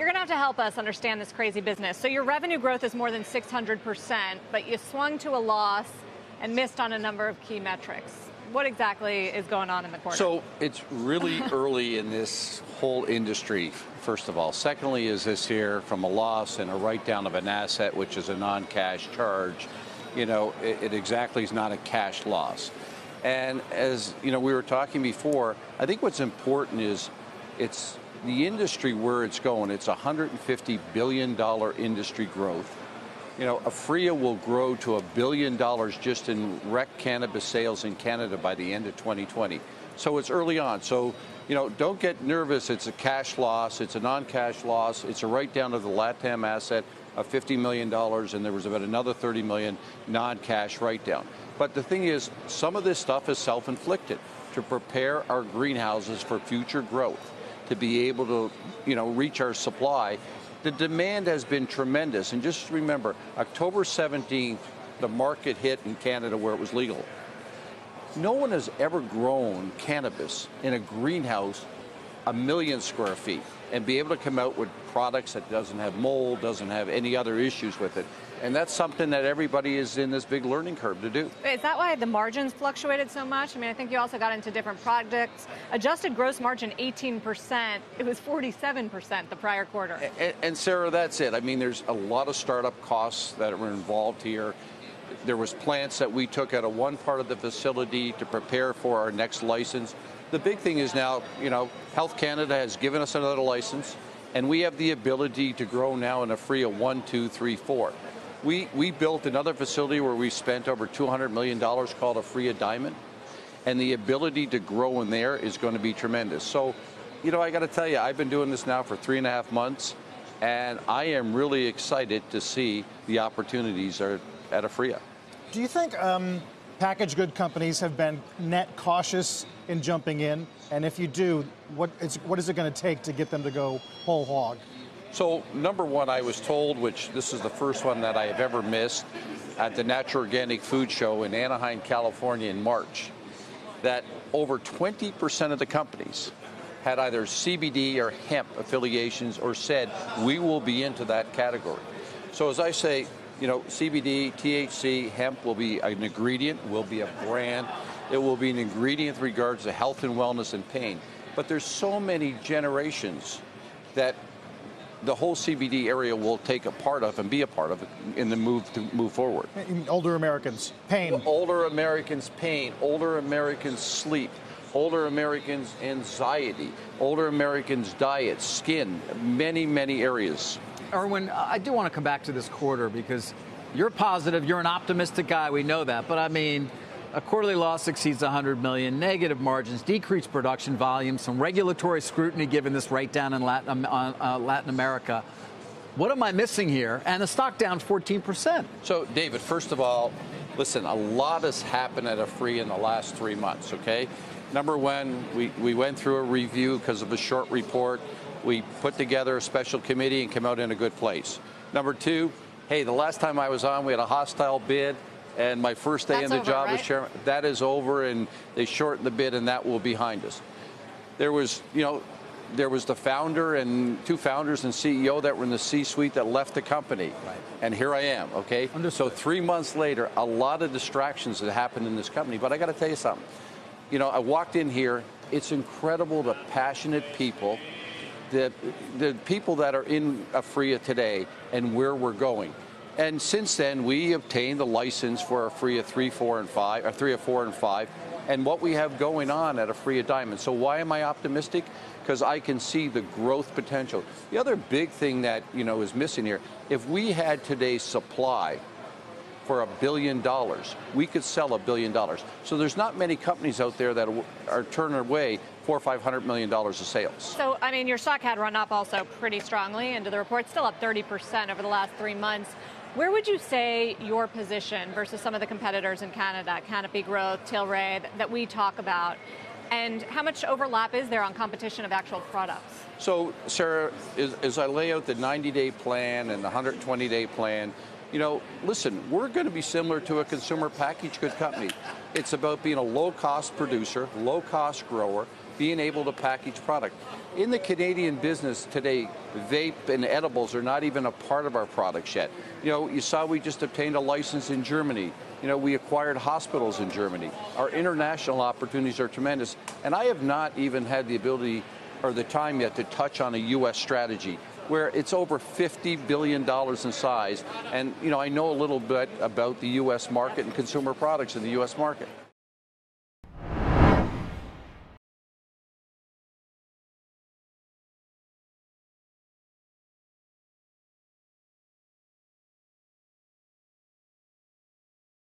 going to have to help us understand this crazy business. So your revenue growth is more than 600%, but you swung to a loss and missed on a number of key metrics. What exactly is going on in the quarter? So it's really early in this whole industry, first of all. Secondly, is this here from a loss and a write-down of an asset, which is a non-cash charge. It exactly is not a cash loss. And as we were talking before, I think what's important is it's the industry where it's going. It's $150 billion industry growth. Aphria will grow to $1 billion just in rec cannabis sales in Canada by the end of 2020. So it's early on. So, don't get nervous. It's a cash loss. It's a non-cash loss. It's a write-down of the LATAM asset of $50 million, and there was about another $30 million non-cash write-down. But the thing is, some of this stuff is self-inflicted to prepare our greenhouses for future growth, to be able to, reach our supply. The demand has been tremendous. And just remember, October 17th, the market hit in Canada where it was legal. No one has ever grown cannabis in a greenhouse 1 million square feet and be able to come out with products that doesn't have mold, doesn't have any other issues with it. And that's something that everybody is in this big learning curve to do. Is that why the margins fluctuated so much? I mean, I think you also got into different projects. Adjusted gross margin 18%. It was 47% the prior quarter. And Sarah, that's it. I mean, there's a lot of startup costs that were involved here. There was plants that we took out of one part of the facility to prepare for our next license. The big thing is now, Health Canada has given us another license, and we have the ability to grow now in Aphria 1, 2, 3, 4. We built another facility where we spent over $200 million called Aphria Diamond, and the ability to grow in there is going to be tremendous. So, I got to tell you, I've been doing this now for 3.5 months, and I am really excited to see the opportunities are at Aphria. Do you think packaged good companies have been net cautious in jumping in? And if you do, what is it going to take to get them to go whole hog? So, number one, I was told, which this is the first one that I have ever missed, at the Natural Organic Food Show in Anaheim, California in March, that over 20% of the companies had either CBD or hemp affiliations or said, we will be into that category. So as I say, CBD, THC, hemp will be an ingredient, will be a brand. It will be an ingredient with regards to health and wellness and pain. But there's so many generations that the whole CBD area will take a part of and be a part of it in the move forward. Older Americans, pain. Older Americans, pain. Older Americans, sleep. Older Americans, anxiety. Older Americans, diet, skin, many, many areas. Irwin, I do want to come back to this quarter because you're positive, you're an optimistic guy, we know that. But I mean, a quarterly loss exceeds $100 million, negative margins, decreased production volume, some regulatory scrutiny given this write-down in Latin America. What am I missing here? And the stock down 14%. So, David, first of all, listen, a lot has happened at Aphria in the last 3 months, okay? Number one, we went through a review because of a short report. We put together a special committee and came out in a good place. Number two, hey, the last time I was on, we had a hostile bid. And my first day in the job as chairman, that is over, and they shortened the bid, and that will be behind us. There was, there was the founder and 2 founders and CEO that were in the C-suite that left the company. Right. And here I am, okay? So 3 months later, a lot of distractions that happened in this company. But I got to tell you something. I walked in here. It's incredible, the passionate people, the people that are in Aphria today and where we're going. And since then, we obtained the license for Aphria 3, 4, and 5, Aphria 4 and 5, and what we have going on at Aphria Diamond. So why am I optimistic? Because I can see the growth potential. The other big thing that is missing here, if we had today's supply for $1 billion, we could sell $1 billion. So there's not many companies out there that are turning away $400 or $500 million of sales. So, I mean, your stock had run up also pretty strongly into the report, still up 30% over the last 3 months. Where would you say your position versus some of the competitors in Canada, Canopy Growth, Tilray, that we talk about, and how much overlap is there on competition of actual products? So, Sarah, as I lay out the 90-day plan and the 120-day plan, listen, we're going to be similar to a consumer packaged good company. It's about being a low-cost producer, low-cost grower, being able to package product. In the Canadian business today, vape and edibles are not even a part of our products yet. You know, you saw we just obtained a license in Germany. You know, we acquired hospitals in Germany. Our international opportunities are tremendous. And I have not even had the ability or the time yet to touch on a U.S. strategy where it's over $50 billion in size. And, you know, I know a little bit about the U.S. market and consumer products in the U.S. market.